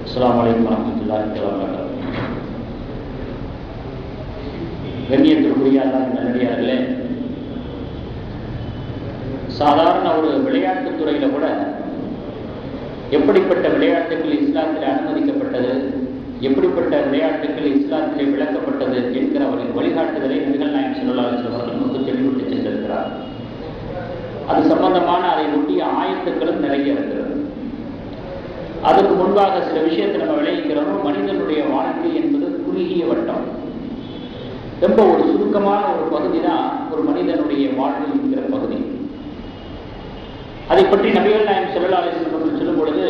அஸ்ஸலாமு அலைக்கும் வரஹ்மத்துல்லாஹி வபரகாத்துஹு. கண்ணியத்திற்குரிய அல்லாஹ்வின் நல்லடியார்களே, சாதாரண ஒரு விளையாட்டுத் துறையில கூட எப்படிப்பட்ட விளையாட்டுகள் இஸ்லாத்தில் அனுமதிக்கப்பட்டது, எப்படிப்பட்ட விளையாட்டுகள் இஸ்லாத்திலே விளக்கப்பட்டது என்கிற அவரின் வழிகாட்டுதலை நபிகள் நாயகம் ஸல்லல்லாஹு அலைஹி வஸல்லம் நமக்கு தெளிவுபடுத்தி சென்றிருக்கிறார். அது சம்பந்தமான அதை ஒட்டிய ஆயத்துக்களும் நிறைய இருக்கிறது. அதுக்கு முன்பாக சில விஷயத்தை நம்ம விளைவிக்கிறோம். மனிதனுடைய வாழ்க்கை என்பது குறுகிய வட்டம், ரொம்ப ஒரு சுருக்கமான ஒரு பகுதி தான் ஒரு மனிதனுடைய வாழ்க்கை என்கிற பகுதி. அதை பற்றி நபிகள் நாயகம் ஸல்லல்லாஹு அலைஹி வஸல்லம் சொல்லும் பொழுது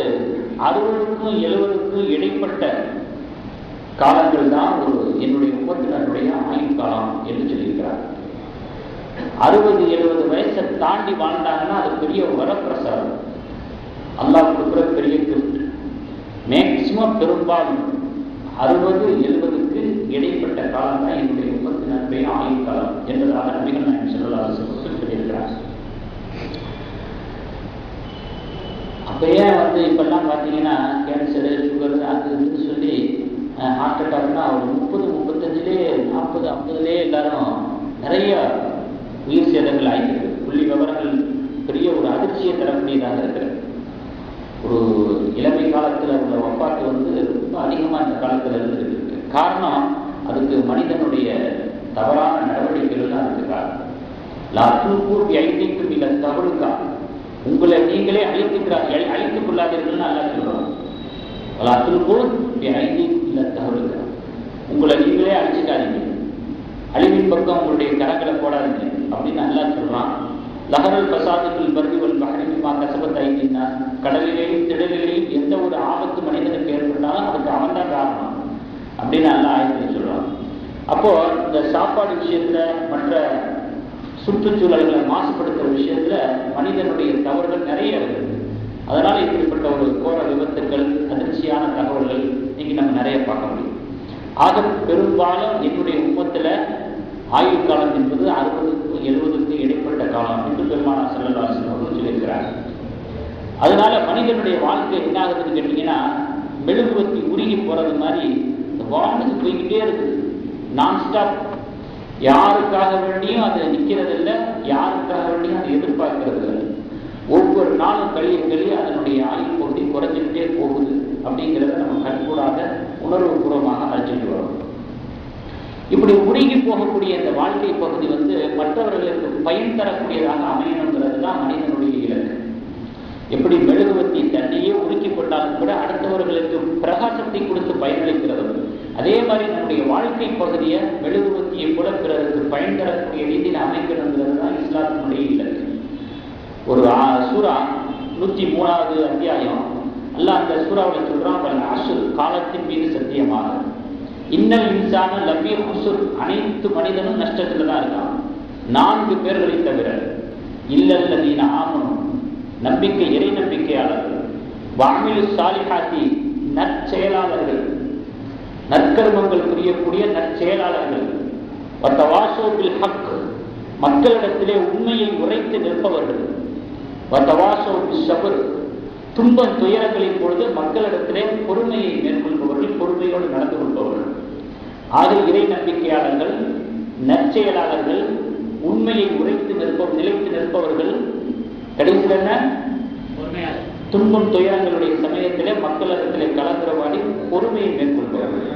60க்கும் 70க்கும் இடைப்பட்ட காலங்கள் தான் ஒரு என்னுடைய உம்மத்தினருடைய ஆயுள் காலம் என்று சொல்லியிருக்கிறார். 60-70 வயசை தாண்டி வாழ்ந்தாங்கன்னா அது பெரிய வரப்பிரசாதம், அல்லாஹ் கொடுக்குற பெரிய கிஃப்ட். மேக்சிமம் பெரும்பாலும் 60-70க்கு இடைப்பட்ட காலம் தான் என்னுடைய உம்மத்தினருடைய ஆயுள் காலம் என்பதாக நபிகள் நாயகம் ஸல்லல்லாஹு அலைஹி வஸல்லம் சொல்லியிருக்கிறார். அப்போ ஏன் இப்பெல்லாம் பார்த்தீங்கன்னா கேன்சரு, சுகரு, அது இதுன்னு சொல்லி ஹார்ட் அட்டாக்னா ஒரு 30-35லே 40-50லே எல்லாரும் நிறைய உயிர் சேதங்கள் ஆகிருக்கு. புள்ளி விவரங்கள் பெரிய ஒரு அதிர்ச்சியை தரக்கூடியதாக இருக்கிறது. ஒரு இளமை காலத்தில் உள்ள வப்பாத்து ரொம்ப அதிகமாக இந்த காலத்தில் இருந்துருக்கு. காரணம் அதுக்கு மனிதனுடைய தவறான நடவடிக்கைகள் தான் அதுக்கு காரணம். லாத்துக்கூர் ஐந்திக்கும் இல்லை தவறுக்கா, உங்களை நீங்களே அழித்துக் கொள்ளாதீர்கள் நல்லா சொல்றோம். லாத்துக்கூர் ஐந்திக்கும் இல்லை தவறுக்கா, உங்களை நீங்களே அழிச்சுக்காதீங்க, அழிவின் பக்கம் உங்களுடைய கரங்களை போடாதீங்க அப்படின்னு நல்லா சொல்றான். லஹரல் பசாதுக்குள் பர்திவல் பஹரிமா கசபத் ஐந்தின்னா, கடலிலேயும் திடலிலேயும் எந்த ஒரு ஆபத்து மனிதனுக்கு ஏற்பட்டாலும் அதுக்கு அவன் தான் காரணம் அப்படின்னு நல்லா ஆயத்தில் சொல்றான். அப்போ இந்த சாப்பாடு விஷயத்துல, மற்ற சுற்றுச்சூழல்களை மாசுபடுத்துற விஷயத்துல மனிதனுடைய தவறுகள் நிறைய இருக்குது. அதனால இப்படிப்பட்ட ஒரு கோர விபத்துக்கள், அதிர்ச்சியான தகவல்கள் இன்னைக்கு நம்ம நிறைய பார்க்க முடியும். ஆக பெரும்பாலும் என்னுடைய உம்மத்துல ஆயுள் காலம் என்பது 60-70க்கு இடைப்பட்ட காலம் என்று பெருமானார் ஸல்லல்லாஹு அலைஹி வஸல்லம் சொல்லியிருக்கிறார். அதனால மனிதனுடைய வாழ்க்கை என்ன ஆகுதுன்னு கேட்டீங்கன்னா, மெழுகுவர்த்தி உருகி போறது மாதிரி இந்த வாழ்க்கை போய்கிட்டே இருக்குது நான் ஸ்டாப். யாருக்காக வேண்டியும் அது நிற்கிறது இல்லை, யாருக்காக வேண்டியும் அதை எதிர்பார்க்கிறது இல்லை. ஒவ்வொரு நாளும் கழிய அதனுடைய ஆயுள் பகுதி குறைஞ்சிக்கிட்டே போகுது அப்படிங்கிறத நம்ம கண்கூடாக உணர்வுபூர்வமாக அறிஞ்சிட்டு வரோம். இப்படி உருகி போகக்கூடிய இந்த வாழ்க்கை பகுதி மற்றவர்களுக்கு பயன் தரக்கூடியதாக அமையணுங்கிறது தான் மனிதனுடைய இலக்கு. எப்படி மெழுகுவர்த்தி தன்னையே உருக்கி கொண்டாலும் கூட அடுத்தவர்களுக்கு பிரகாசத்தை கொடுத்து பயனளிக்கிறது, அதே மாதிரி நம்முடைய வாழ்க்கை பகுதியை மெழுகுவர்த்தியை கூட பிறருக்கு பயன் தரக்கூடிய ரீதியில் அமைக்கணுங்கிறது தான் இஸ்லாத்தினுடைய இலக்கு. ஒரு சூரா 103வது அத்தியாயம் அல்லாஹ் அந்த சூறாவில் சொல்றான், அசுர் காலத்தின் மீது சத்தியமாக, இன்னல் இன்சான லபீ ஹுஸ்ர், அனைத்து மனிதனும் நஷ்டத்துல தான் இருக்கான். 4 பேர்களை தவிர, இல்லல்லதீன ஆமனு, நம்பிக்கை இறை நம்பிக்கையாளர்கள், வஅமிலு ஸாலிஹாத்தி, நற்செயலாளர்கள், நற்கர்மங்கள் புரியக்கூடிய நற்செயலாளர்கள், வதவாஸௌ பில் ஹக், மக்களிடத்திலே உண்மையை உரைத்து நிற்பவர்கள், வதவாஸௌ பிஸ் ஸப்ர், துன்பம் துயரங்களின் பொழுது மக்களிடத்திலே பொறுமையை மேற்கொள்பவர்கள், பொறுமையோடு நடந்து கொள்பவர்கள். ஆக இறை நம்பிக்கையாளர்கள், நற்செயலாளர்கள், உண்மையை உரைத்து நிலைத்து நிற்பவர்கள், கடைசியில் என்ன, துன்பம் துயரங்களுடைய சமயத்திலே மக்களிடத்திலே கலந்துரவாடி பொறுமையை மேற்கொள்பவர்கள்.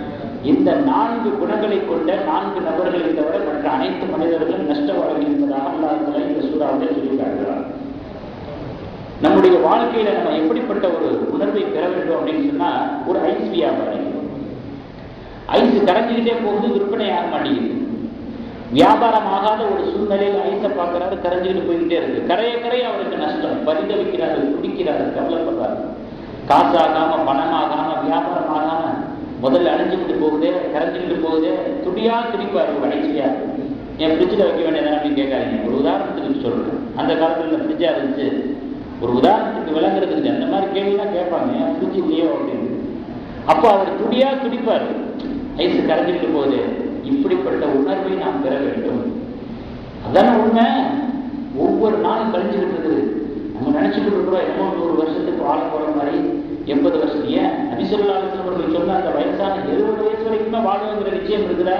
இந்த 4 குணங்களை கொண்ட 4 நபர்களை தவிர மற்ற அனைத்து மனிதர்களும் நஷ்டவார்கள் என்பதாக அல்லாஹ் இந்த சூறாவிலே சொல்லி காட்டுகிறார். நம்முடைய வாழ்க்கையில நம்ம எப்படிப்பட்ட ஒரு உணர்வை பெற வேண்டும் அப்படின்னு சொன்னா, ஒரு ஐஸ் வியாபாரி, ஐஸ் கரைஞ்சிக்கிட்டே போகுது, விற்பனை ஆக மாட்டேங்குது. வியாபாரம் ஆகாத ஒரு சூழ்நிலையில் ஐஸை பார்க்கிறாரு, கரைஞ்சிக்கிட்டு போய்கிட்டே இருக்கு. கரைய அவருக்கு நஷ்டம், பரிதவிக்கிறாரு, குடிக்கிறாரு, கவலைப்படுறாரு. காசாகாம, பணமாகாம, வியாபாரம் ஆகாம முதல்ல அழிஞ்சுக்கிட்டு போகுதே, கரைஞ்சிக்கிட்டு போகுதே, துடியா துடிப்பாரு ஒரு ஐஸ்வியா. என் ஃப்ரிட்ஜில் வைக்க வேண்டியதானே அப்படின்னு கேட்காதீங்க. ஒரு உதாரணத்துக்கு சொல்றேன். அந்த காலத்துல இந்த ஃப்ரிட்ஜா இருந்துச்சு, ஒரு உதாரணத்துக்கு விளங்குறதுக்கு அந்த மாதிரி கேள்விலாம் கேட்பாங்க, ஃப்ரிட்ஜ் இல்லையோ அப்படின்னு. அப்போ அவர் துடியா துடிப்பார், ஐஸ் கரைஞ்சிக்கிட்டு போகுது. இப்படிப்பட்ட உணர்வை நாம் பெற வேண்டும். அதான உண்மை. ஒவ்வொரு நாளும் கழிஞ்சுக்கிட்டு இருக்குது. நம்ம நினைச்சுக்கிட்டு இருக்கிறோம் என்னமோ 100 வருஷத்துக்கு வாழ போற மாதிரி, 80 வருஷம். ஏன் நபி ஸல்லல்லாஹு அலைஹி வஸல்லம் அவர்கள் சொன்ன அந்த வயசான 70 வயசு வரைக்குமே வாழுங்கிற நிச்சயம் இருக்குதா?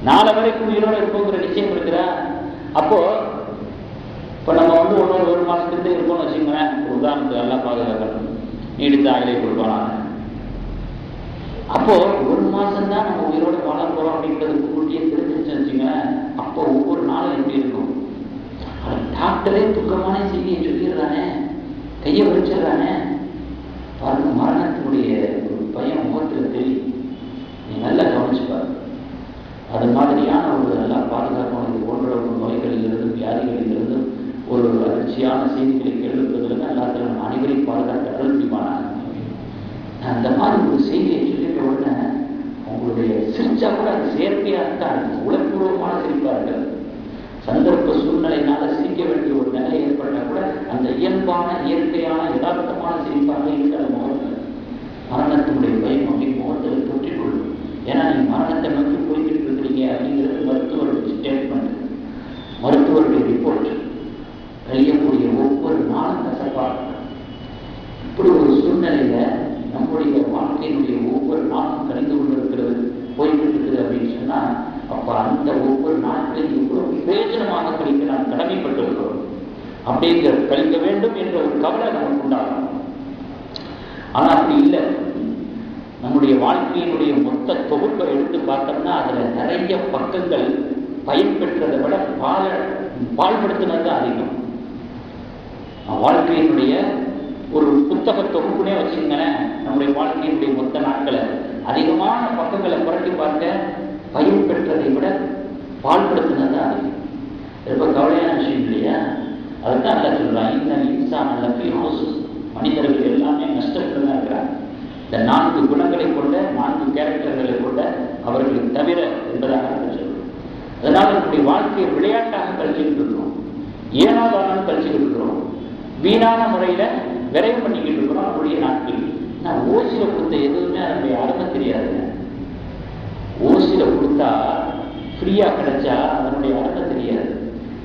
4 வரைக்கும் உயிரோட இருப்போங்கிற நிச்சயம் இருக்குதா? அப்போ இப்போ நம்ம வந்து ஒரு மாசத்துக்கு இருக்கோம்னு வச்சுக்கோங்களேன். உதாரணத்துக்கு எல்லாம் பாதுகாக்கணும், நீடித்த ஆயுளை கொடுப்பாங்க. அப்போ 1 மாசம் தான் நம்ம உயிரோட வாழ போறோம் அப்படிங்கிறது முன்கூட்டியே தெரிஞ்சிருச்சு வச்சுங்களேன். அப்போ ஒவ்வொரு நாளும் எப்படி இருக்கும்? டாக்டரே துக்கமான செய்தியை சொல்லிடுறானே, கையை வச்சிடுறானே பாருங்க. மரணத்தினுடைய ஒரு பயம் முகத்தில் தெரியும். நீ நல்லா கவனிச்சு பாருங்க. அது மாதிரியான ஒரு நல்லா பாதுகாக்கணும். இது போன்ற ஒரு நோய்களிலிருந்தும் வியாதிகளிலிருந்தும் ஒரு அதிர்ச்சியான செய்திகளை கேள்விப்பதிலிருந்து எல்லாத்திலும் அனைவரையும் பாதுகாக்க அருள்பிடிப்பானாங்க. அந்த மாதிரி ஒரு செய்தியை சொல்லிட்ட உடனே அவங்களுடைய சிரிச்சா கூட அது செயற்கையாக தான் இருக்கும். உளப்பூர்வமான சிரிப்பா இருக்காது. சந்தர்ப்ப சூழ்நிலையினால சிரிக்க வேண்டிய ஒரு நிலை ஏற்பட்டால் கூட அந்த இயல்பான இயற்கையான யதார்த்தமான சிரிப்பாக இருக்காது முகத்தில். மரணத்தினுடைய பயம் அப்படி முகத்தில் தொற்றிக்கொள்ளும். ஏன்னா நீங்க மரணத்தை நோக்கி போய்கிட்டு இருக்கிறீங்க அப்படிங்கிறது மருத்துவருடைய ஸ்டேட்மெண்ட், மருத்துவருடைய ரிப்போர்ட். கழியக்கூடிய ஒவ்வொரு நாளும் கசப்பாக. இப்படி ஒரு சூழ்நிலையில நம்முடைய வாழ்க்கையினுடைய ஒவ்வொரு நாளும் கழிந்து கொண்டிருக்கிறது, போய்கிட்டு இருக்குது அப்படின்னு சொன்னா, அப்ப அந்த ஒவ்வொரு நாட்களையும் இவ்வளவு விவேச்சனமாக கழிக்க நாம் கடமைப்பட்டிருக்கிறோம். அப்படிங்கிற கழிக்க வேண்டும் என்ற ஒரு கவலை நமக்கு உண்டாகும். ஆனா அப்படி இல்லை. நம்முடைய வாழ்க்கையினுடைய மொத்த தொகுப்பை எடுத்து பார்த்தோம்னா அதுல நிறைய பக்கங்கள் பயன் பெற்றதை விட பால்படுத்தினது தான் அதிகம். வாழ்க்கையினுடைய ஒரு புத்தக தொகுப்புனே வச்சுங்களேன். நம்முடைய வாழ்க்கையினுடைய மொத்த நாட்களை அதிகமான பக்கங்களை புரட்டி பார்க்க பயன் பெற்றதை விட பால்படுத்தினது தான் அதிகம். ரொம்ப கவலையான விஷயம் இல்லையா? அதுதான் நல்லா சொல்றான். இந்த இன்சான் அல்லது மனிதர்கள் எல்லாமே நஷ்டத்தில் தான் இருக்கிறாங்க. இந்த 4 குணங்களை கொண்ட 4 கேரக்டர்களை கொண்ட அவர்களை தவிர என்பதாக சொல்றோம். அதனால நம்முடைய வாழ்க்கையை விளையாட்டாக கழிச்சுக்கிட்டு இருக்கிறோம், ஏனாதாரம் கழிச்சுக்கிட்டு இருக்கிறோம், வீணான முறையில விரைவு பண்ணிக்கிட்டு இருக்கிறோம் நம்முடைய நாட்கள். நான் ஓசியில கொடுத்த எதுவுமே அதனுடைய அருமை தெரியாதுங்க. ஓசியில கொடுத்தா ஃப்ரீயா கிடைச்சா அதனுடைய அருமை தெரியாது.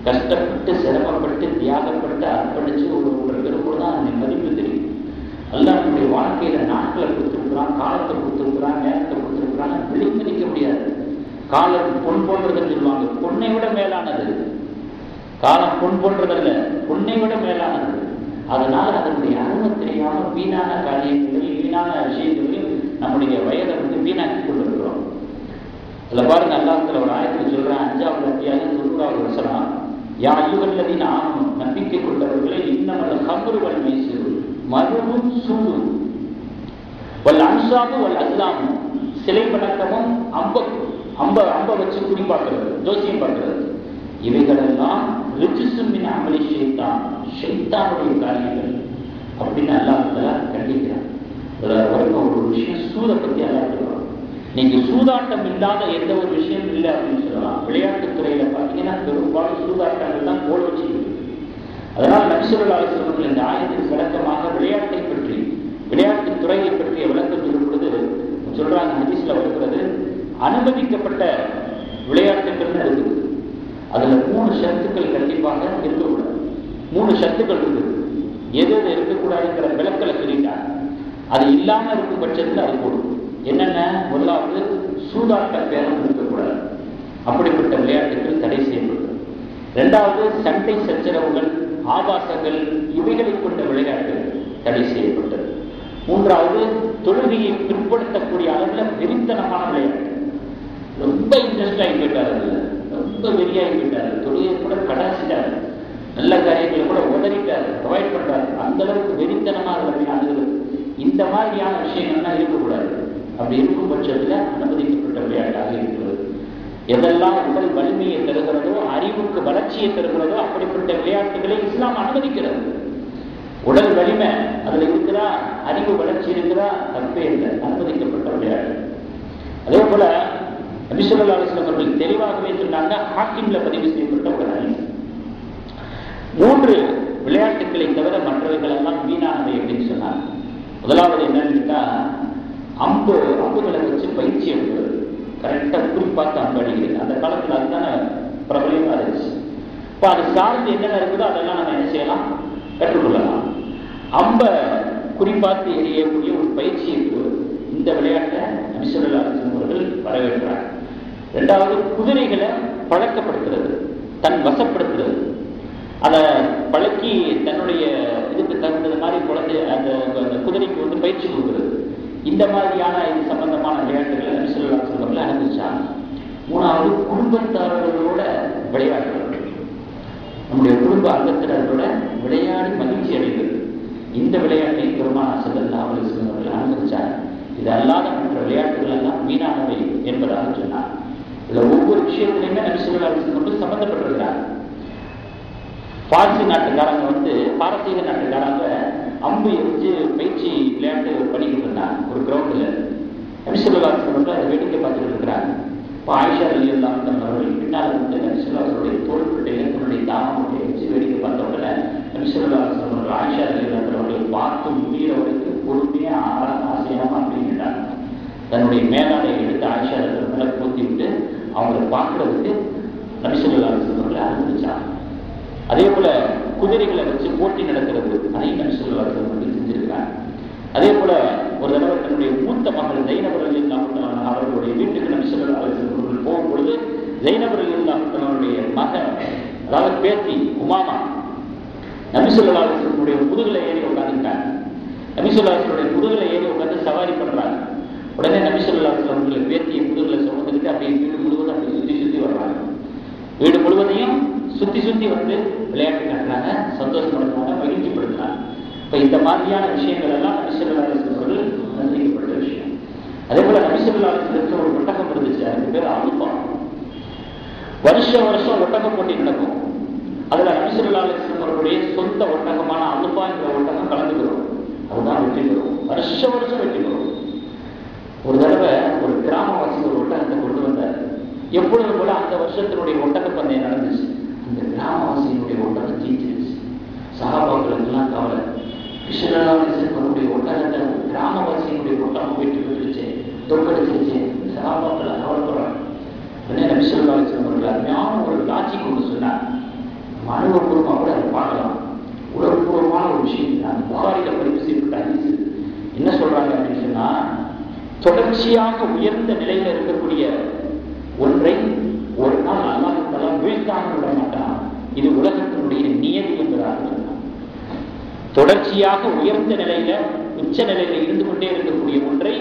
கஷ்டப்பட்டு சிரமப்பட்டு தியாகப்பட்டு அர்ப்பணிச்சு ஒரு பேருக்கு தான் அதனுடைய மதிப்பு தெரியும். எல்லாம் நம்முடைய வாழ்க்கையில நாட்களை கொடுத்துருக்குறான், காலத்தை கொடுத்துருக்குறான், நேரத்தை கொடுத்துருக்குறான். விழிமதிக்க முடியாது. காலம் பொன் போன்றதுன்னு சொல்லுவாங்க. பொண்ணை விட மேலானது காலம். பொன் போன்றதல்ல, பொண்ணை விட மேலானது. அதனால அதனுடைய அருமை தெரியாம வீணான காரியங்களையும் வீணான விஷயங்களையும் நம்முடைய வயதை வந்து வீணாக்கி கொண்டிருக்கிறோம். அதுல பாருங்க, அல்லாஹ்வுல ஒரு ஆயத்தில் சொல்றேன், 5வது அத்தியாயம் 90வது வசனம், யா அய்யுஹல்லதீன ஆமனூ, நம்பிக்கை கொண்டவர்களே, இன்னமல் ஹம்ரு வல் மைஸிரு, மதுவும் சூதும், வல் அன்சாபு வல் அஸ்லாமு, சிலை வணக்கமும் அம்ப வச்சு குறி பார்க்கிறது, ஜோசியம் பார்க்கிறது, இவைகளெல்லாம் ரிஜிசும் மின் அமலி ஷைத்தான், ஷைத்தானுடைய காரியங்கள் அப்படின்னு அல்லாஹ் கண்டிக்கிறான். ஒரு விஷயம் சூதை பத்தி அல்லாஹ் சொல்றான். நீங்க சூதாட்டம் இல்லாத எந்த ஒரு விஷயம் இல்லை அப்படின்னு சொல்லலாம். விளையாட்டுத்துறையில பார்த்தீங்கன்னா பெரும்பாலும் சூதாட்டங்கள் தான் கோல் வச்சுக்கிட்டு. அதனால நபி ஸல்லல்லாஹு அலைஹி வஸல்லம் இந்த ஆயத்தின் விளக்கமாக விளையாட்டை பற்றி, விளையாட்டுத் துறையை பற்றிய விளக்கம் சொல்லும் பொழுது சொல்றாங்க, ஹதீஸ்ல வருகிறது, அனுமதிக்கப்பட்ட விளையாட்டுகள் இருக்குது. அதுல 3 ஷர்த்துக்கள் கண்டிப்பாக இருக்கக்கூடாது. 3 ஷர்த்துக்கள் இருக்குது. எது இருக்கக்கூடாதுங்கிற விளக்கலை சொல்லிட்டாங்க. அது இல்லாம இருக்கும் பட்சத்தில் அது போடும். என்னென்ன? முதலாவது, சூதாட்ட பேரம் இருக்கக்கூடாது. அப்படிப்பட்ட விளையாட்டுகள் தடை செய்யப்படும். 2வது, சண்டை சச்சரவுகள், ஆபாசங்கள், இவைகளை கொண்ட விளையாட்டுகள் தடை செய்யப்பட்டது. 3வது, தொழுகையை பிற்படுத்தக்கூடிய அளவில் வெறித்தனமான விளையாட்டு. ரொம்ப இன்ட்ரெஸ்ட் ஆகி போயிட்டாரு, ரொம்ப வெறியாகி போயிட்டாரு, தொழுகையை கூட கடாசிட்டாரு, நல்ல காரியங்களை கூட உதறிட்டாரு, அவாய்ட் பண்றாரு. அந்த அளவுக்கு வெறித்தனமாக விளையாடுகிறது. இந்த மாதிரியான விஷயங்கள்லாம் இருக்கக்கூடாது. அப்படி இருக்கும் பட்சத்தில் அனுமதிக்கப்பட்ட விளையாட்டாக இருக்கிறது. எதெல்லாம் உடல் வலிமையை தருகிறதோ, அறிவுக்கு வளர்ச்சியை தருகிறதோ, அப்படிப்பட்ட விளையாட்டுகளை இஸ்லாம் அனுமதிக்கிறது. உடல் வலிமை அதுல இருக்கிறா, அறிவு வளர்ச்சி இருக்கிறா, தப்பே இல்லை, அனுமதிக்கப்பட்ட விளையாட்டு. அதே போல நபி ஸல்லல்லாஹு அலைஹி வஸல்லம் அவர்கள் தெளிவாகவே சொன்னாங்க, ஹாக்கிம்ல பதிவு செய்யப்பட்ட ஒரு ஹதீஸ், 3 விளையாட்டுகளை தவிர மற்றவைகள் எல்லாம் வீணானவை அப்படின்னு சொன்னாங்க. முதலாவது என்னன்னு கேட்டா, அம்புகளை வச்சு பயிற்சி எடுக்கிறது. கரெக்டா குறிப்பாக அம்பு அடிக்கிறது. அந்த காலத்துல அதுதானே பிரபலமா இருந்துச்சு. இப்போ அது சார்ந்து என்னென்ன இருக்குதோ அதெல்லாம் நம்ம என்ன செய்யலாம், கற்றுக்கொள்ளலாம். அம்பை குறிப்பாத்து எறியக்கூடிய ஒரு பயிற்சியை இந்த விளையாட்டை நபி ஸல்லல்லாஹு அலைஹி வஸல்லம் அவர்கள் வரவேற்றார். இரண்டாவது, குதிரைகளை பழக்கப்படுத்துறது, தன் வசப்படுத்துறது, அதை பழக்கி தன்னுடைய இதுக்கு தகுந்தது மாதிரி குழந்தை அந்த குதிரைக்கு வந்து பயிற்சி கொடுக்குறது. இந்த மாதிரியான இது சம்பந்தமான விளையாட்டுகளை நபி ஸல்லல்லாஹு அலைஹி வஸல்லம் அவர்கள் அனுமதிச்சாங்க. மூணாவது, குடும்பத்தாரர்களோட விளையாடுறது, நம்முடைய குடும்ப அங்கத்தினர்களோட விளையாடி மகிழ்ச்சி அடைகிறது. இந்த விளையாட்டை பெருமானார் ஸல்லல்லாஹு அலைஹி வஸல்லம் அவர்கள் அனுமதிச்சாங்க. இது அல்லாத மற்ற விளையாட்டுகள் எல்லாம் வீணானவை என்பதாக சொன்னார். இதில் ஒவ்வொரு விஷயத்திலையுமே நபி ஸல்லல்லாஹு அலைஹி வஸல்லம் அவர்கள் சம்பந்தப்பட்டிருக்கிறார். பாரசீக நாட்டுக்காரங்க அம்பு எரிஞ்சு பயிற்சி விளையாட்டு பண்ணிக்கிட்டு இருந்தாங்க ஒரு கிரவுண்டில். நபி ஸல்லல்லாஹு அலைஹி வஸல்லம் அவர்கள் அதை வேடிக்கை பார்த்துட்டு இருக்கிறாங்க. இப்போ ஆயிஷா ரலியல்லாஹு அன்ஹா அவர்கள் பின்னால் வந்து நபி ஸல்லல்லாஹு அலைஹி வஸல்லம் தோள்பட்டையில் தன்னுடைய தாமத்தை வச்சு வேடிக்கை பார்த்த உடனே நபி ஸல்லல்லாஹு அலைஹி வஸல்லம் அவர்கள் ஆயிஷா ரலியல்லாஹு அன்ஹா அவர்கள் பார்த்து முடிகிற வரைக்கும் பொறுமையா ஆசையாக அப்படின்ட்டாங்க. தன்னுடைய மேலாடை எடுத்து ஆயிஷா ரலியல்லாஹு அன்ஹா மேலே பூத்தி விட்டு அவங்களை பார்க்கறதுக்கு நபி ஸல்லல்லாஹு அலைஹி வஸல்லம் அவர்கள் அனுமதிச்சாங்க. அதே போல குதிரைகளை வச்சு போட்டி நடக்கிறது, அதையும் நபி ஸல்லல்லாஹு அலைஹி வஸல்லம் அவர்கள் செஞ்சிருக்கிறாங்க. அதே போல ஒரு தடவை தன்னுடைய மூத்த மகள் ஸைனப் ரலியல்லாஹு அன்ஹா அவர்களுடைய வீட்டுக்கு நபி ஸல்லல்லாஹு அலைஹி வஸல்லம் அவர்கள் போகும்பொழுது ஸைனப் ரலியல்லாஹு அன்ஹா அவருடைய மகன், அதாவது பேத்தி உமாமா, நபி ஸல்லல்லாஹு அலைஹி வஸல்லம் முதுகுல ஏறி உட்கார்ந்துட்டாங்க. நபி ஸல்லல்லாஹு அலைஹி வஸல்லம் முதுகுல ஏறி உட்கார்ந்து சவாரி பண்றாங்க. உடனே நபி ஸல்லல்லாஹு அலைஹி வஸல்லம் அவர்கள் பேத்தியை முதுகுல சுமந்துக்கிட்டு அப்படியே வீடு முழுவதும் அப்படி சுத்தி சுத்தி வர்றாங்க. வீடு முழுவதையும் சுத்தி சுத்தி வந்து விளையாட்டு காட்டுறாங்க, சந்தோஷப்படுத்துறாங்க, மகிழ்ச்சிப்படுத்துறாங்க. இப்போ இந்த மாதிரியான விஷயங்கள் எல்லாம் நபி ஸல்லல்லாஹு அலைஹி வஸல்லம் அவர்கள் அனுமதிக்கப்பட்ட விஷயம். அதே போல நபி ஸல்லல்லாஹு அலைஹி வஸல்லம் ஒரு ஒட்டகம் இருந்துச்சு, அதுக்கு பேர் அல்பா. வருஷம் ஒட்டகம் போட்டி நடக்கும். அதுல நபி ஸல்லல்லாஹு அலைஹி வஸல்லம் அவர்களுடைய சொந்த ஒட்டகமான அல்பா என்ற ஒட்டகம் கலந்துக்கிறோம். அதுதான் வெற்றி பெறும், வருஷம் வெற்றி பெறும். ஒரு தடவை ஒரு கிராமவாசி ஒரு ஒட்டகத்தை கொண்டு வந்தார். எப்பொழுது போல அந்த வருஷத்தினுடைய ஒட்டக பந்தயம் நடந்துச்சு. அந்த கிராமவாசியினுடைய ஒட்டகம் ஜெயிச்சிருச்சு. சஹாபாக்களுக்கெல்லாம் கவலை, கிருஷ்ணனுடைய ஒட்டகத்தை கிராமவாசியினுடைய ஒட்டகம் வெற்றி பெற்றுச்சு, தோற்கடிச்சிருச்சு. சஹாபாக்கள் கவலைப்படுறாங்க. உடனே நபி ஸல்லல்லாஹு அலைஹி வஸல்லம் அவர்கள் அருமையான ஒரு காட்சி கொண்டு சொன்னார். அனுபவபூர்வமாக கூட அதை பார்க்கலாம். உணர்வுபூர்வமான ஒரு விஷயம் அந்த புகாரில பதிவு செய்யப்பட்ட ஹதீஸ். என்ன சொல்றாங்க அப்படின்னு சொன்னா, தொடர்ச்சியாக உயர்ந்த நிலையில இருக்கக்கூடிய ஒன்றை ஒரு நாள் அல்லாஹ் தஆலா வீழ்த்தாமல் விட மாட்டான். இது உலகத்தினுடைய நியதி என்பதாக சொன்னார். தொடர்ச்சியாக உயர்ந்த நிலையில உச்ச நிலையில இருந்து கொண்டே இருக்கக்கூடிய ஒன்றை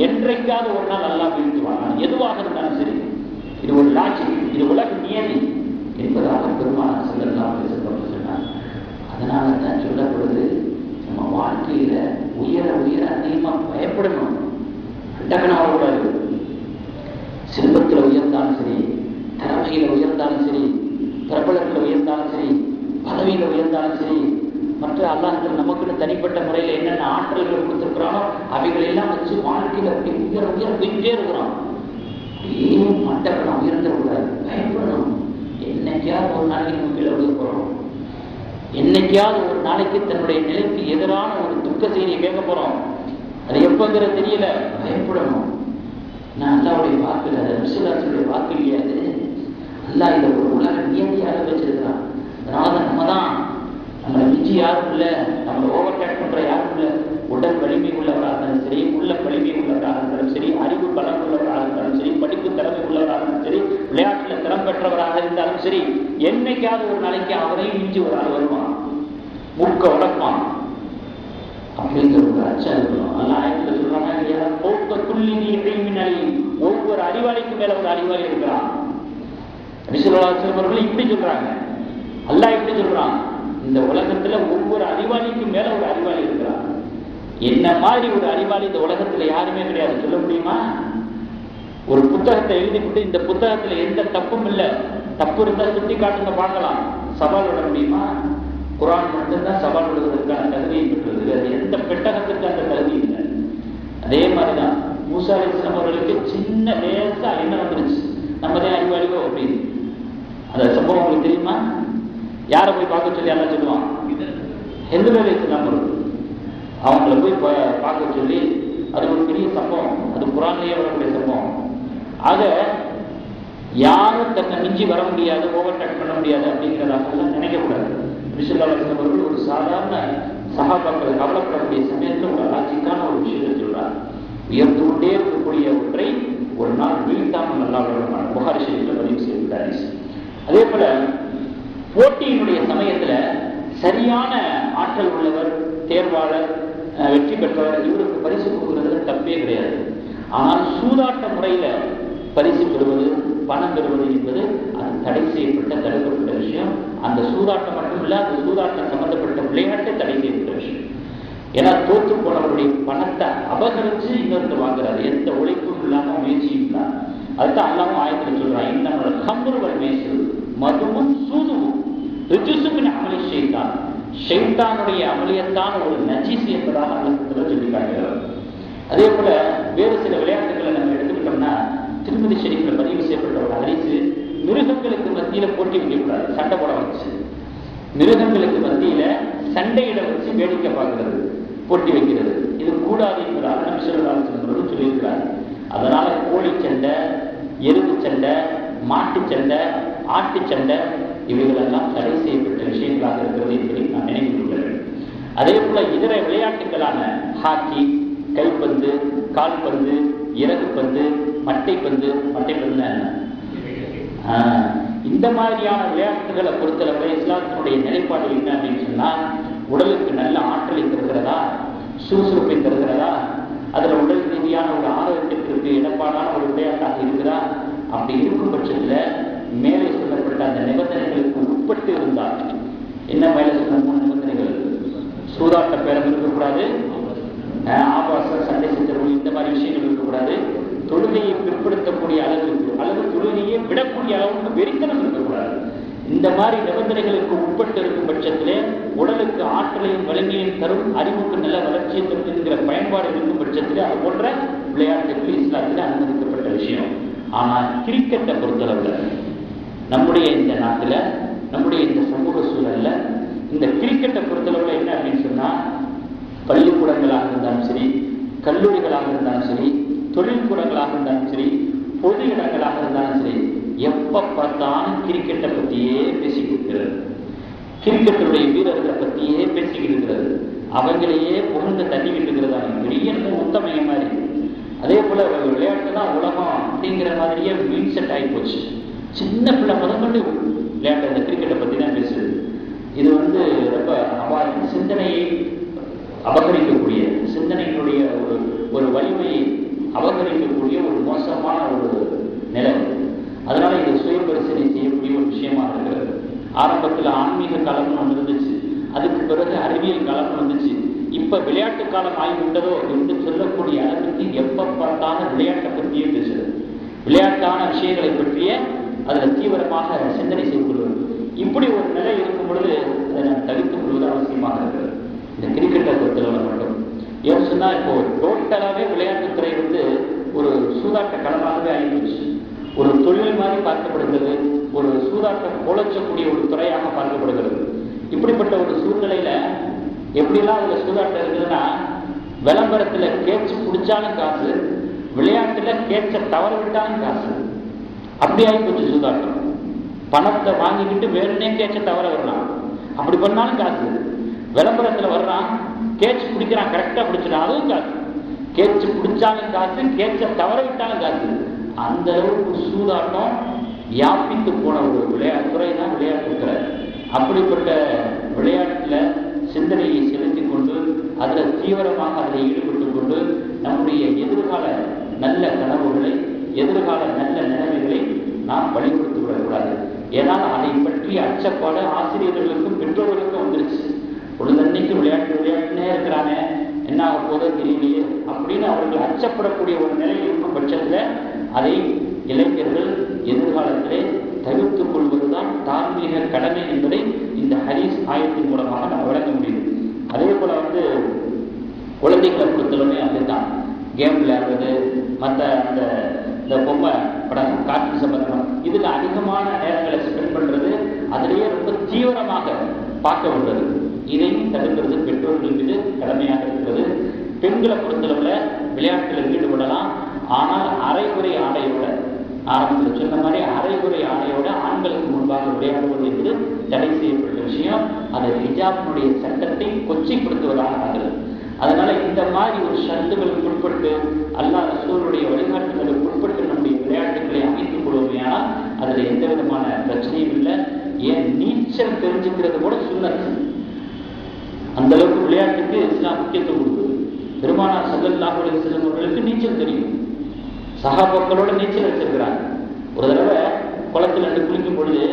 என்றைக்காவது ஒரு நாள் அல்லாஹ் வீழ்த்துவான். எதுவாக இருந்தாலும் சரி, இது ஒரு லாஜிக், இது உலக நியதி என்பதாக பெருமானார் ஸல்லல்லாஹு அலைஹி வஸல்லம் சொன்னார். அதனால தான் சொல்லப்படுது, நம்ம வாழ்க்கையில உயர உயர அதிகமா பயப்படணும், அண்டகனாகக்கூடாது. செல்வத்தில் உயர்ந்தாலும் சரி, திறமையில உயர்ந்தாலும் சரி, பிரபலத்தில் உயர்ந்தாலும் சரி, பதவியில உயர்ந்தாலும் சரி, மற்ற அல்லாஹ் நமக்குன்னு தனிப்பட்ட முறையில் என்னென்ன ஆற்றல்கள் கொடுத்துருக்கிறானோ அவைகள் எல்லாம் வச்சு வாழ்க்கையில அப்படி உயர உயர போயிட்டே இருக்கிறோம். அப்படியே மண்டபம் உயர்ந்துடக்கூடாது, பயப்படணும். என்னைக்காவது ஒரு நாளைக்கு நம்ம கீழே விழுக போறோம், என்னைக்காவது ஒரு நாளைக்கு தன்னுடைய நிலைக்கு எதிரான ஒரு துக்க செய்தியை கேட்க போறோம். அது எப்பங்கிறது தெரியல, பயப்படணும். நான் அல்லாவுடைய வாக்கு, அது ரசூலுல்லாஹ்வுடைய வாக்கு இல்லையாது. அல்லாஹ் இதை ஒரு உலக நியதியாக வச்சிருக்கிறான். அதனால நம்ம தான், நம்மளை மிஞ்சி யாரும் இல்லை, நம்மளை ஓவர்டேக் பண்ற யாரும் இல்லை. உடல் வலிமை உள்ளவராக இருந்தாலும் சரி, உள்ள வலிமை உள்ளவராக இருந்தாலும் சரி, அறிவு பலம் உள்ளவராக இருந்தாலும் சரி, படிப்பு திறமை உள்ளவராக இருந்தாலும் சரி, விளையாட்டுல திறம் பெற்றவராக இருந்தாலும் சரி, என்னைக்காவது ஒரு நாளைக்கு அவரையும் மிஞ்சி ஒரு ஆள் வருவான், மூக்க உடப்பான் அப்படிங்கிற ஒரு அச்சம் இருக்கணும். அல்லாஹ் ஆயத்துல சொல்றாங்க, போக்க துள்ளினி இடைமின்னலி, ஒவ்வொரு அறிவாளிக்கு மேல ஒரு அறிவாளி இருக்கிறான். நபி ஸல்லல்லாஹு அலைஹி வஸல்லம் அவர்கள் இப்படி சொல்றாங்க, அல்லாஹ் இப்படி சொல்றான், இந்த உலகத்துல ஒவ்வொரு அறிவாளிக்கும் மேல ஒரு அறிவாளி இருக்கிறான். என்ன மாதிரி ஒரு அறிவாளி இந்த உலகத்துல யாருமே கிடையாது. சொல்ல முடியுமா? ஒரு புத்தகத்தை எழுதிவிட்டு இந்த புத்தகத்துல எந்த தப்பும் இல்லை, தப்பு இருந்தா சுட்டி காட்டுங்க பார்க்கலாம், சவால் விட முடியுமா? குர்ஆன் மட்டும்தான் சவால் விடுவதற்கான தகுதியை பெற்றது. அது எந்த பெட்டகத்திற்கு அந்த தகுதி இல்லை. அதே மாதிரிதான் மூசா அலைஹிஸ்ஸலாம் அவர்களுக்கு சின்ன லேசா என்ன வந்துருச்சு, நம்மதான் அறிவாளிவோ அப்படின்னு. அந்த சம்பவம் உங்களுக்கு தெரியுமா? யாரை போய் பார்க்க சொல்லி அல்லா சொல்லுவான், ஹிதர் அலைஹிஸ்ஸலாம் அவங்கள போய் பார்க்க சொல்லி, அது ஒரு பெரிய சம்பவம், அது குர்ஆன்லயே வரக்கூடிய சம்பவம். ஆக யாரும் தன்னை மிஞ்சி வர முடியாது, ஓவர்டேக் பண்ண முடியாது அப்படிங்கிறதாக நினைக்கக்கூடாது. நபி ஸல்லல்லாஹு அலைஹி வஸல்லம் அவர்கள் ஒரு சகாபாக்கள் கவலைப்படக்கூடிய சமயத்தில் ஒரு லாஜிக்கான ஒரு விஷயத்தை சொல்றார். உயர்ந்து கொண்டே இருக்கக்கூடிய ஒன்றை ஒரு நாள் வீழ்த்தாமல் நல்லா விடமான புகாரி ஷரீஃபில் பதிவு செய்திருக்கிறார். அதே போல போட்டியினுடைய சமயத்துல சரியான ஆற்றல் உள்ளவர், தேர்வாளர், வெற்றி பெற்றவர், இவருக்கு பரிசு கொடுக்கிறது தப்பே கிடையாது. ஆனால் சூதாட்ட முறையில பரிசு பெறுவது, பணம் பெறுவது என்பது அது தடை செய்யப்பட்ட, தடுக்கப்பட்ட விஷயம். அந்த சூதாட்டம் மட்டும் இல்ல, அந்த சூதாட்டம் சம்பந்தப்பட்ட விளையாட்டை தடை செய்யப்பட்ட விஷயம். ஏன்னா தோற்று போனவருடைய பணத்தை அபகரிச்சு இன்னொருத்தர் வாங்குறாரு, எந்த உழைப்பும் இல்லாம முயற்சியும் இல்லாம. அதுதான் அல்லாமல் ஆயத்தில் சொல்றான், நம்மளோட கம்புருவல் மேசு மதுவும் சூதுவும் ரிஜுசுமின் அமளி ஷைத்தான், ஷைத்தானுடைய அமளியத்தான ஒரு நஜீஸ் என்பதாக அல்ல சொல்லி காட்டுகிறார். அதே போல வேறு சில விளையாட்டுகளை நம்ம எடுத்துக்கிட்டோம்னா, திருமதி ஷரீஃபில் பதிவு செய்யப்பட்ட ஒரு ஹதீஸ், மிருகங்களுக்கு மத்தியில போட்டி வைக்கக்கூடாது, சண்டை போட வச்சு மிருகங்களுக்கு மத்தியில சண்டையிட வச்சு வேடிக்கை பார்க்கிறது, போட்டி வைக்கிறது, இது கூடாது என்பதாக நபி ஸல்லல்லாஹு அலைஹி வஸல்லம் சொல்லியிருக்கிறார். அதனால கோழி சண்டை, எருது சண்டை, மாட்டு சண்டை, ஆட்டு சண்டை இவைகளெல்லாம் தடை செய்யப்பட்ட விஷயங்களாக இருக்கிறது என்பதை நான் நினைவு கொள்கிறேன். அதே போல இதர விளையாட்டுகளான ஹாக்கி, கைப்பந்து, கால்பந்து, இறகுப்பந்து, மட்டைப்பந்து, மட்டைப்பந்து இந்த மாதிரியான விளையாட்டுகளை பொறுத்தளவு இஸ்லாத்தினுடைய நிலைப்பாடு என்ன அப்படின்னு சொன்னா, உடலுக்கு நல்ல ஆற்றலை தருகிறதா, சுறுசுறுப்பை தருகிறதா, அதுல உடல் ரீதியான ஒரு ஆரோக்கியத்திற்கு இடப்பாடான ஒரு விளையாட்டாக இருக்கிறதா, அப்படி இருக்கும் பட்சத்துல மேலே சொல்லப்பட்ட அந்த நிபந்தனைகளுக்கு உட்பட்டு இருந்தால், என்ன மேலே சொன்ன 3 நிபந்தனைகள், சூதாட்ட பேரம் இருக்கக்கூடாது, ஆபாச சண்டை சச்சரவு இந்த மாதிரி விஷயங்கள் இருக்கக்கூடாது, தொழுகையை பிற்படுத்தக்கூடிய அளவுக்கு அல்லது தொழுகையை விடக்கூடிய அளவுக்கு வெறித்தனம் இருக்கக்கூடாது. இந்த மாதிரி நிபந்தனைகளுக்கு உட்பட்டு இருக்கும் பட்சத்திலே உடலுக்கு ஆற்றலையும் வலிமையும் தரும், அறிவுக்கு நல்ல வளர்ச்சியை தரும் என்கிற பயன்பாடு இருக்கும் பட்சத்திலே அது போன்ற விளையாட்டுகள் இஸ்லாத்தில் அனுமதிக்கப்பட்ட விஷயம். ஆனால் கிரிக்கெட்டை பொறுத்தளவுல நம்முடைய இந்த நாட்டில், நம்முடைய இந்த சமூக சூழல்ல இந்த கிரிக்கெட்டை பொறுத்தளவுல என்ன அப்படின்னு சொன்னா, பள்ளிக்கூடங்களாக இருந்தாலும் சரி, கல்லூரிகளாக இருந்தாலும் சரி, தொழில்கூடங்களாக இருந்தாலும் சரி, பொது இடங்களாக இருந்தாலும் சரி, எப்ப பார்த்தாலும் கிரிக்கெட்டை பத்தியே பேசிக்கிறது, கிரிக்கெட்டுடைய வீரர்களை பத்தியே பேசிக்கிட்டு இருக்கிறது, அவங்களையே புகழ்ந்து தள்ளிக்கிட்டு இருக்கிறதா பெரிய உத்தமைய மாதிரி. அதே போல விளையாட்டு தான் உலகம் அப்படிங்கிற மாதிரியே மீன் செட் ஆகி போச்சு. சின்ன பிள்ளை முதற்கொண்டு விளையாட்டு அந்த கிரிக்கெட்டை பத்தி தான் பேசுது. இது ரொம்ப சிந்தனையை அபகரிக்கக்கூடிய, சிந்தனையினுடைய ஒரு வலிமையை அபகரிக்கக்கூடிய ஒரு மோசமான ஒரு நிலை. அதனால இது சுய பரிசீலனை செய்யக்கூடிய ஒரு விஷயமா இருக்கிறது. ஆரம்பத்தில் ஆன்மீக காலம்னு ஒன்று இருந்துச்சு, அதுக்கு பிறகு அறிவியல் காலம் வந்துச்சு, இப்ப விளையாட்டு காலம் ஆகிவிட்டதோ என்று சொல்லக்கூடிய அளவுக்கு எப்ப பார்த்தாலும் விளையாட்டை பற்றியே பேசுறது, விளையாட்டான விஷயங்களை பற்றிய அதில் தீவிரமாக சிந்தனை செய்து கொள்வது. இப்படி ஒரு நிலை இருக்கும் பொழுது அதை நான் தவிர்த்துக் கொள்வது அவசியமாக இருக்கிறது. இந்த கிரிக்கெட்டை பொறுத்தளவில் மட்டும் ஏன்னு சொன்னா, இப்போ டோட்டலாகவே விளையாட்டுத்துறை ஒரு சூதாட்ட களமாகவே ஆகிடுச்சு, ஒரு தொழில் மாதிரி பார்க்கப்படுகிறது, ஒரு சூதாட்டம் கோலச்சக்கூடிய ஒரு துறையாக பார்க்கப்படுகிறது. இப்படிப்பட்ட ஒரு சூழ்நிலையில எப்படிலாம் அதுல சூதாட்டம் இருக்குதுன்னா, விளம்பரத்துல கேட்ச் பிடிச்சாலும் காசு, விளையாட்டுல கேட்ச தவற விட்டாலும் காசு, அப்படி ஆகி போச்சு சூதாட்டம். பணத்தை வாங்கிக்கிட்டு வேணுன்னே கேட்ச தவற வரலாம், அப்படி பண்ணாலும் காசு. விளம்பரத்துல வர்றான், கேட்ச் பிடிக்கிறான், கரெக்டா பிடிச்சிடான், அதுவும் காசு. கேட்ச் பிடிச்சாலும் காசு, கேட்ச தவற விட்டாலும் காசு. அந்த அளவுக்கு சூதாட்டம் வியாபித்து போன ஒரு துறை தான் விளையாட்டுத்துறை. அப்படிப்பட்ட விளையாட்டுல சிந்தனையை செலுத்தி கொண்டு அதில் தீவிரமாக அதில் ஈடுபட்டு கொண்டு நம்முடைய எதிர்கால நல்ல கனவுகளை, எதிர்கால நல்ல நிலைமைகளை நாம் வழிபடுத்தி விடக்கூடாது. ஏன்னால் அதை பற்றிய அச்சப்பாடு ஆசிரியர்களுக்கும் பெற்றோர்களுக்கும் வந்துருச்சு. பொழுதன்னைக்கு விளையாட்டுனே இருக்கிறானே, என்ன ஆக போதோ தெரியலையே அப்படின்னு அவர்கள் அச்சப்படக்கூடிய ஒரு நிலையில் இருக்கும் பட்சத்தில் அதை இளைஞர்கள் எதிர்காலத்திலே தவிர்த்துக் கொள்வதுதான் தார்மீக கடமை என்பதை இந்த ஹதீஸ் ஆயத்தின் மூலமாக நம்ம விளக்க முடியுது. அதே போல குழந்தைகளை பொறுத்தவரை அதுதான் கேம் விளையாடுறது, மற்ற இந்த பொம்மை படம், கார்ட்டூன் சம்பந்தம், இதுல அதிகமான நேரங்களை ஸ்பெண்ட் பண்றது, அதிலேயே ரொம்ப தீவிரமாக பார்க்க விடுறது, இதையும் தடுக்கிறது பெற்றோர்கள் மீது கடமையாக இருக்கிறது. பெண்களை பொறுத்தளவுல விளையாட்டுல ஈடுபடலாம், ஆனால் அரைகுறை ஆடையோட, ஆரம்பத்தில் சொன்ன மாதிரி அரைகுறை ஆடையோட ஆண்களுக்கு முன்பாக விளையாடுவது என்பது தடை செய்யப்பட்ட விஷயம். அது ஹிஜாபினுடைய சட்டத்தை கொச்சைப்படுத்துவதாக ஆகிறது. அதனால இந்த மாதிரி ஒரு ஷரத்துகளுக்கு உட்பட்டு அல்லாஹ் ரசூலுடைய வழிகாட்டுதலுக்கு உட்பட்டு நம்முடைய விளையாட்டுகளை அமைத்துக் கொள்வோமையானால் அதுல எந்த விதமான பிரச்சனையும் இல்லை. ஏன் நீச்சல் தெரிஞ்சுக்கிறது கூட சுன்னத். அந்த அளவுக்கு விளையாட்டுக்கு இஸ்லாம் முக்கியத்துவம் கொடுக்குது. பெருமானார் ஸல்லல்லாஹு அலைஹி வஸல்லம் அவர்களுக்கு நீச்சல் தெரியும். சஹாபாக்களோட நீச்சல் வச்சிருக்கிறாங்க. ஒரு தடவை குளத்துல இருந்து குளிக்கும் பொழுது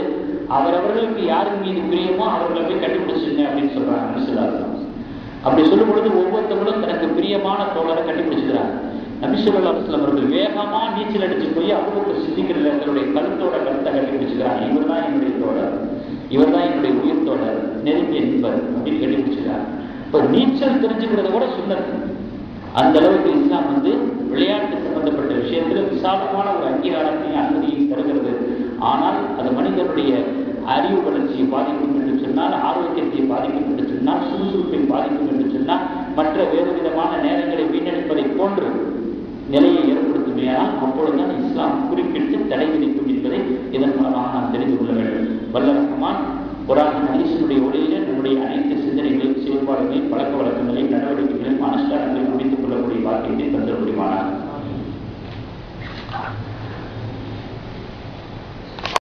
அவரவர்களுக்கு யாருக்கு மீது பிரியமோ அவர்களை போய் கட்டிப்பிடிச்சுங்க அப்படின்னு சொல்றாங்க. அப்படி சொல்லும் பொழுது ஒவ்வொருத்தவங்களும் தனக்கு பிரியமான தோழரை கட்டிப்பிடிச்சுக்கிறாங்க. நபி ஸல்லல்லாஹு அலைஹி வஸல்லம் அவர்கள் வேகமா நீச்சல் அடிச்சு போய் அபூபக்கர் சித்திக்ல தன்னுடைய கழுத்தோட கழுத்தை கட்டிப்பிடிச்சுக்கிறாங்க. இவர் தான் என்னுடைய தோழர், இவர் தான் என்னுடைய உயிர் தோழர், நெருங்கிய நண்பர் அப்படின்னு கட்டிப்பிடிச்சுக்கிறாங்க. இப்போ நீச்சல் தெரிஞ்சுக்கிறது கூட சுன்னத். அந்த அளவுக்கு இஸ்லாம் விளையாட்டு சம்பந்தப்பட்ட விஷயத்துல விசாலமான ஒரு அங்கீகாரத்தையும் அனுமதியும் தருகிறது. ஆனால் அது மனிதனுடைய அறிவு வளர்ச்சியை பாதிக்கும் என்று சொன்னால், ஆரோக்கியத்தை பாதிக்கும் என்று சொன்னால், சுறுசுறுப்பை பாதிக்கும் என்று சொன்னால், மற்ற வேறு விதமான நேரங்களை வீணடிப்பதை போன்று நிலையை ஏற்படுத்துமையானால் அப்பொழுதுதான் இஸ்லாம் குறிப்பிட்டு தடை விதிக்கும் என்பதை இதன் மூலமாக நாம் தெரிந்து கொள்ள வேண்டும். வல்ல ரஹ்மான் குர்ஆன் ஹதீஸினுடைய ஒளியிலே நம்முடைய அனைத்து சிந்தனைகளையும், செயல்பாடுகளையும், பழக்க வழக்கங்களையும், நடவடிக்கைகளையும், அனுஷ்டானங்களையும் அமைத்து